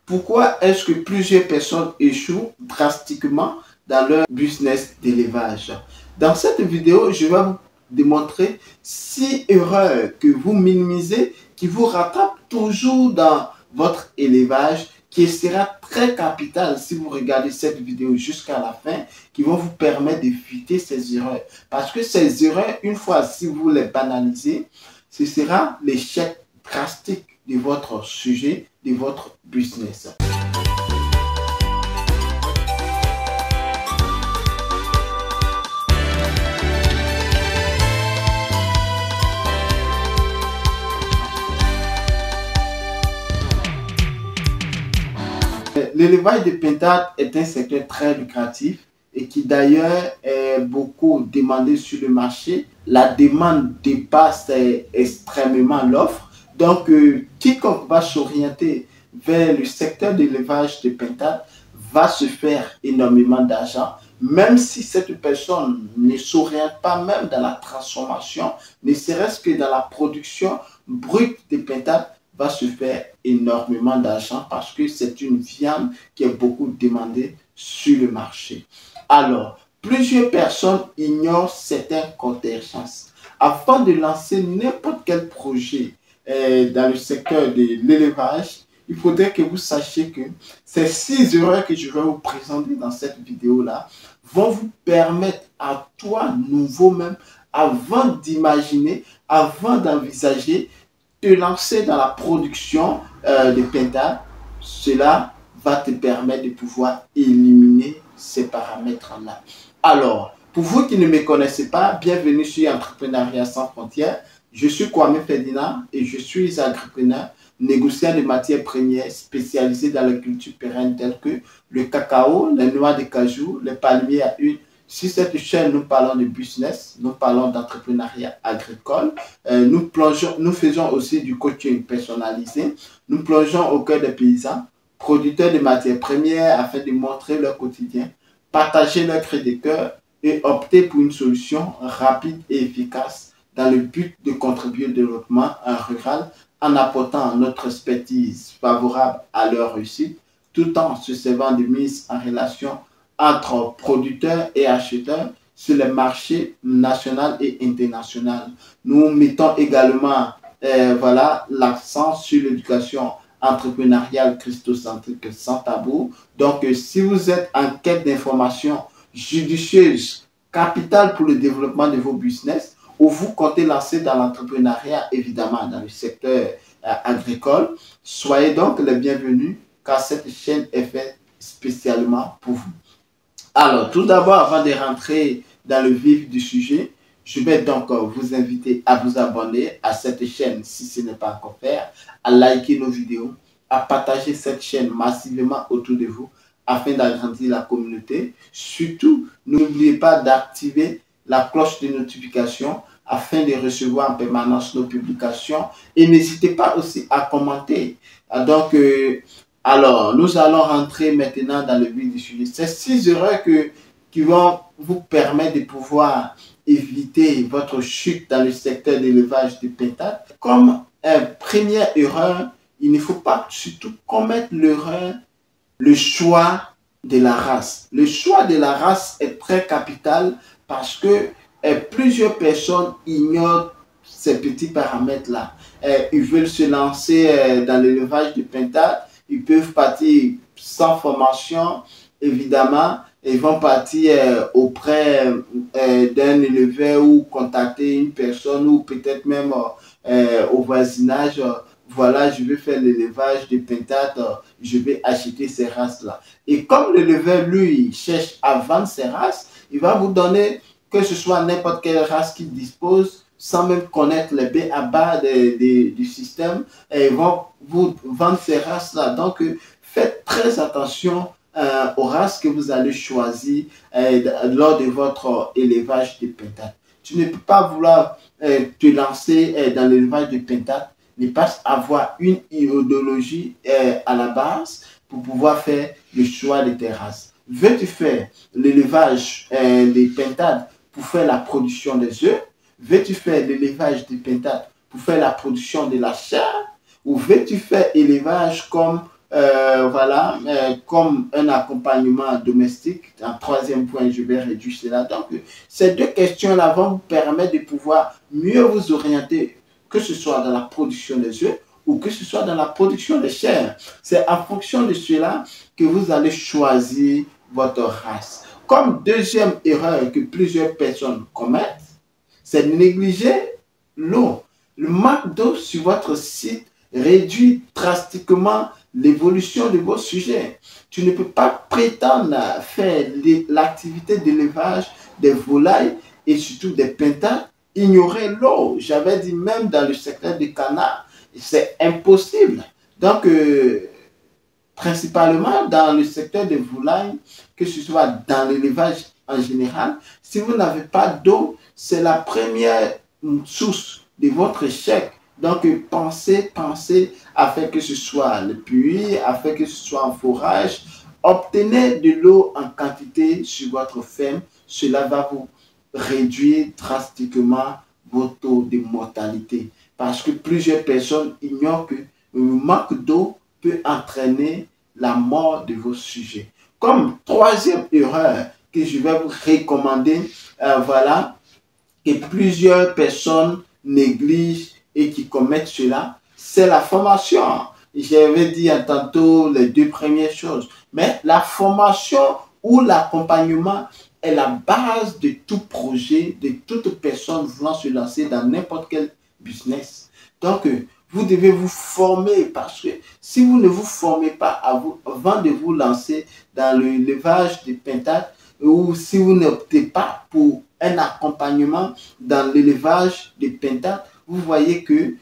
Pourquoi est-ce que plusieurs personnes échouent drastiquement dans leur business d'élevage? Dans cette vidéo, je vais vous démontrer 6 erreurs que vous minimisez, qui vous rattrapent toujours dans votre élevage, qui sera très capital si vous regardez cette vidéo jusqu'à la fin, qui vont vous permettre d'éviter ces erreurs. Parce que ces erreurs, une fois si vous les banalisez, ce sera l'échec drastique de votre sujet, de votre business. L'élevage de pintades est un secteur très lucratif et qui d'ailleurs est beaucoup demandé sur le marché. La demande dépasse extrêmement l'offre. Donc, quiconque va s'orienter vers le secteur d'élevage de pintades va se faire énormément d'argent, même si cette personne ne s'oriente pas même dans la transformation, ne serait-ce que dans la production brute de pintades, va se faire énormément d'argent parce que c'est une viande qui est beaucoup demandée sur le marché. Alors, plusieurs personnes ignorent certaines contingences. Afin de lancer n'importe quel projet dans le secteur de l'élevage, il faudrait que vous sachiez que ces 6 erreurs que je vais vous présenter dans cette vidéo-là vont vous permettre à toi, nouveau même, avant d'imaginer, avant d'envisager, te lancer dans la production de pintades. Cela va te permettre de pouvoir éliminer ces paramètres-là. Alors, pour vous qui ne me connaissez pas, bienvenue sur Entrepreneuriat sans frontières. Je suis Kwame Ferdinand et je suis agripreneur, négociant de matières premières spécialisé dans les cultures pérennes telles que le cacao, les noix de cajou, les palmiers à huile. Sur cette chaîne, nous parlons de business, nous parlons d'entrepreneuriat agricole, nous faisons aussi du coaching personnalisé, nous plongeons au cœur des paysans, producteurs de matières premières afin de montrer leur quotidien, partager leur cri de cœur et opter pour une solution rapide et efficace dans le but de contribuer au développement rural en apportant notre expertise favorable à leur réussite, tout en se servant de mise en relation entre producteurs et acheteurs sur les marchés national et international. Nous mettons également l'accent sur l'éducation entrepreneuriale christocentrique sans tabou. Donc, si vous êtes en quête d'informations judicieuses, capitales pour le développement de vos business, ou vous comptez lancer dans l'entrepreneuriat, évidemment, dans le secteur agricole, soyez donc les bienvenus car cette chaîne est faite spécialement pour vous. Alors, tout d'abord, avant de rentrer dans le vif du sujet, je vais donc vous inviter à vous abonner à cette chaîne si ce n'est pas encore fait, à liker nos vidéos, à partager cette chaîne massivement autour de vous afin d'agrandir la communauté. Surtout, n'oubliez pas d'activer la cloche de notification afin de recevoir en permanence nos publications et n'hésitez pas aussi à commenter. Donc, alors, nous allons rentrer maintenant dans le vif du sujet. Ces 6 erreurs qui vont vous permettre de pouvoir éviter votre chute dans le secteur d'élevage de pintades. Comme première erreur, il ne faut pas surtout commettre l'erreur, le choix de la race. Le choix de la race est très capital parce que plusieurs personnes ignorent ces petits paramètres-là. Ils veulent se lancer dans l'élevage de pintades. Ils peuvent partir sans formation, évidemment. Ils vont partir auprès d'un éleveur ou contacter une personne ou peut-être même au voisinage. Voilà, je vais faire l'élevage de pintades, je vais acheter ces races-là. Et comme l'éleveur, lui, cherche à vendre ces races, il va vous donner que ce soit n'importe quelle race qu'il dispose, sans même connaître les b.a.-ba du système, et ils vont vous vendre ces races-là. Donc, faites très attention aux races que vous allez choisir lors de votre élevage de pintades. Tu ne peux pas vouloir te lancer dans l'élevage de pintades, ne pas avoir une idéologie à la base pour pouvoir faire le choix de tes races. Veux-tu faire l'élevage des pintades pour faire la production des œufs? Veux-tu faire l'élevage des pintades pour faire la production de la chair? Ou veux-tu faire élevage comme voilà, comme un accompagnement domestique. En troisième point, je vais réduire cela. Donc, ces deux questions-là vont vous permettre de pouvoir mieux vous orienter, que ce soit dans la production des œufs ou que ce soit dans la production des chairs. C'est en fonction de cela que vous allez choisir votre race. Comme deuxième erreur que plusieurs personnes commettent, c'est de négliger l'eau. Le manque d'eau sur votre site réduit drastiquement l'évolution de vos sujets. Tu ne peux pas prétendre faire l'activité d'élevage des volailles et surtout des pintades, ignorer l'eau. J'avais dit même dans le secteur des canards, c'est impossible. Donc, principalement dans le secteur des volailles, que ce soit dans l'élevage en général, si vous n'avez pas d'eau, c'est la première source de votre échec. Donc, pensez afin que ce soit le puits, afin que ce soit en forage. Obtenez de l'eau en quantité sur votre ferme. Cela va vous réduire drastiquement votre taux de mortalité. Parce que plusieurs personnes ignorent que le manque d'eau peut entraîner la mort de vos sujets. Comme troisième erreur que je vais vous recommander, voilà, que plusieurs personnes négligent et qui commettent cela, c'est la formation. J'avais dit tantôt les deux premières choses, mais la formation ou l'accompagnement est la base de tout projet, de toute personne voulant se lancer dans n'importe quel business. Donc, vous devez vous former parce que si vous ne vous formez pas avant de vous lancer dans l'élevage des pintades ou si vous n'optez pas pour un accompagnement dans l'élevage des pintades, vous voyez que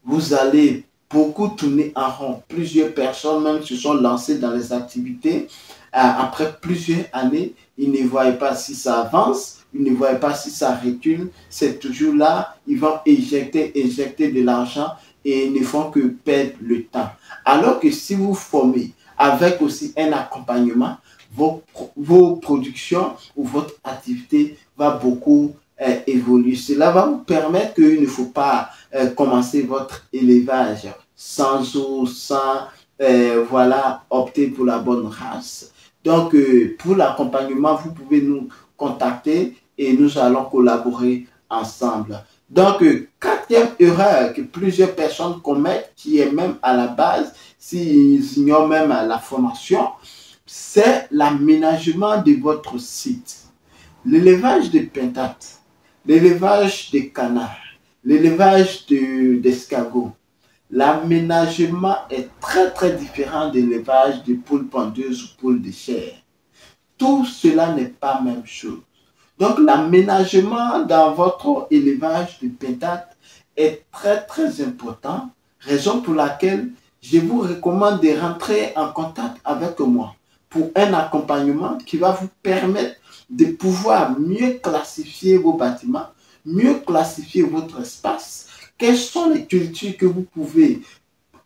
vous allez beaucoup tourner en rond. Plusieurs personnes même se sont lancées dans les activités. Après plusieurs années, ils ne voient pas si ça avance, ils ne voient pas si ça recule. C'est toujours là, ils vont injecter de l'argent et ils ne font que perdre le temps. Alors que si vous formez avec aussi un accompagnement, vos productions ou votre activité va beaucoup évoluer. Cela va vous permettre qu'il ne faut pas commencer votre élevage sans eau, sans voilà, opter pour la bonne race. Donc, pour l'accompagnement, vous pouvez nous contacter et nous allons collaborer ensemble. Donc, quatrième erreur que plusieurs personnes commettent, qui est même à la base, s'ils ignorent même la formation, c'est l'aménagement de votre site. L'élevage de pintades, l'élevage de canards, l'élevage d'escargots. L'aménagement est très différent de l'élevage de poules pondeuses ou poules de chair. Tout cela n'est pas la même chose. Donc, l'aménagement dans votre élevage de pintades est très important, raison pour laquelle je vous recommande de rentrer en contact avec moi pour un accompagnement qui va vous permettre de pouvoir mieux classifier vos bâtiments, mieux classifier votre espace. Quelles sont les cultures que vous pouvez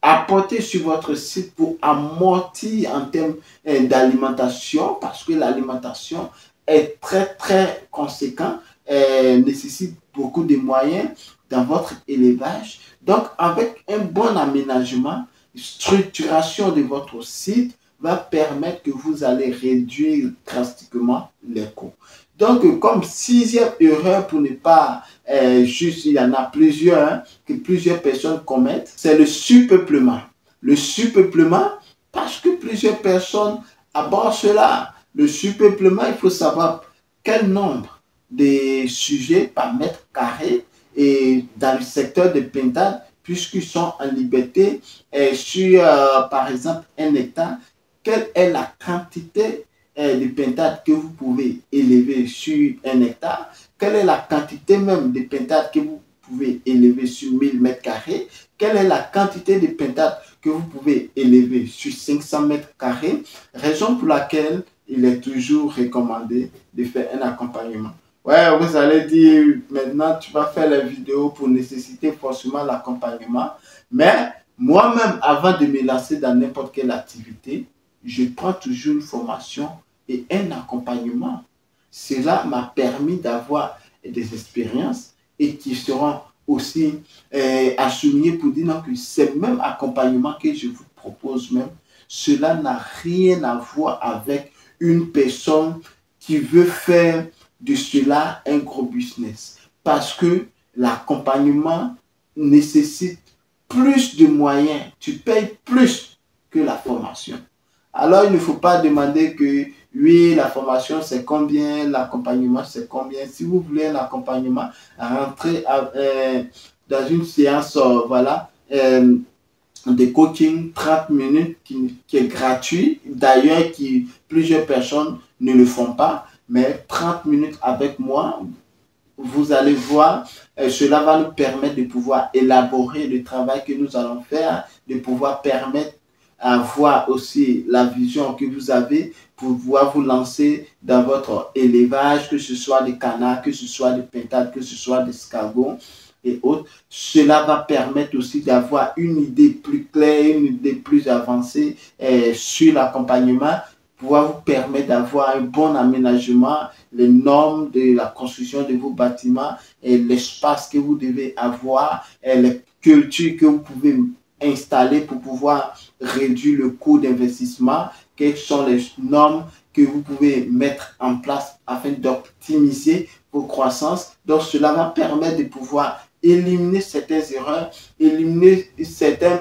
apporter sur votre site pour amortir en termes d'alimentation, parce que l'alimentation est très conséquent, nécessite beaucoup de moyens dans votre élevage. Donc, avec un bon aménagement, structuration de votre site va permettre que vous allez réduire drastiquement les coûts. Donc, comme sixième erreur pour ne pas juste, il y en a plusieurs que plusieurs personnes commettent, c'est le surpeuplement. Le surpeuplement, parce que plusieurs personnes abordent cela. Le surpeuplement, il faut savoir quel nombre de sujets par mètre carré et dans le secteur des pintades, puisqu'ils sont en liberté sur, par exemple, 1 hectare, quelle est la quantité de pintades que vous pouvez élever sur 1 hectare, quelle est la quantité même de pintades que vous pouvez élever sur 1000 mètres carrés, quelle est la quantité de pintades que vous pouvez élever sur 500 mètres carrés, raison pour laquelle il est toujours recommandé de faire un accompagnement. Ouais, vous allez dire, maintenant tu vas faire la vidéo pour nécessiter forcément l'accompagnement, mais moi-même, avant de me lancer dans n'importe quelle activité, je prends toujours une formation et un accompagnement. Cela m'a permis d'avoir des expériences et qui seront aussi à souligner pour dire que c'est le même accompagnement que je vous propose même cela n'a rien à voir avec une personne qui veut faire de cela un gros business. Parce que l'accompagnement nécessite plus de moyens. Tu payes plus que la formation. Alors, il ne faut pas demander que, oui, la formation, c'est combien, l'accompagnement, c'est combien. Si vous voulez un accompagnement, rentrer dans une séance, voilà, de coaching 30 minutes qui est gratuit. D'ailleurs, plusieurs personnes ne le font pas, mais 30 minutes avec moi, vous allez voir, cela va nous permettre de pouvoir élaborer le travail que nous allons faire, de pouvoir permettre à voir aussi la vision que vous avez pour pouvoir vous lancer dans votre élevage, que ce soit des canards, que ce soit des pintades, que ce soit des escargots et autres. Cela va permettre aussi d'avoir une idée plus claire, une idée plus avancée sur l'accompagnement, pouvoir vous permettre d'avoir un bon aménagement, les normes de la construction de vos bâtiments, et l'espace que vous devez avoir, et les cultures que vous pouvez installer pour pouvoir réduire le coût d'investissement, quelles sont les normes que vous pouvez mettre en place afin d'optimiser vos croissances. Donc, cela va permettre de pouvoir éliminer certaines erreurs, éliminer certaines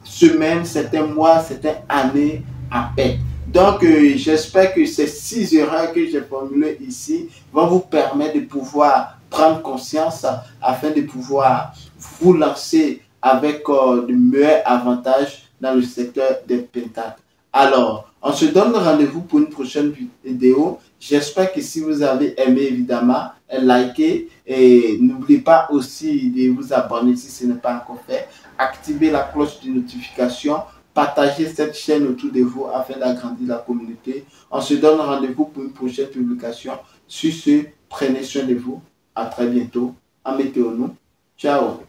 semaines, certains mois, certaines années à peine. Donc, j'espère que ces 6 erreurs que j'ai formulées ici vont vous permettre de pouvoir prendre conscience afin de pouvoir vous lancer avec de meilleurs avantages dans le secteur des pintades. Alors, on se donne rendez-vous pour une prochaine vidéo. J'espère que si vous avez aimé, évidemment, likez et n'oubliez pas aussi de vous abonner si ce n'est pas encore fait. Activez la cloche de notification. Partagez cette chaîne autour de vous afin d'agrandir la communauté. On se donne rendez-vous pour une prochaine publication. Sur ce, prenez soin de vous. À très bientôt. Amettez-nous. Ciao.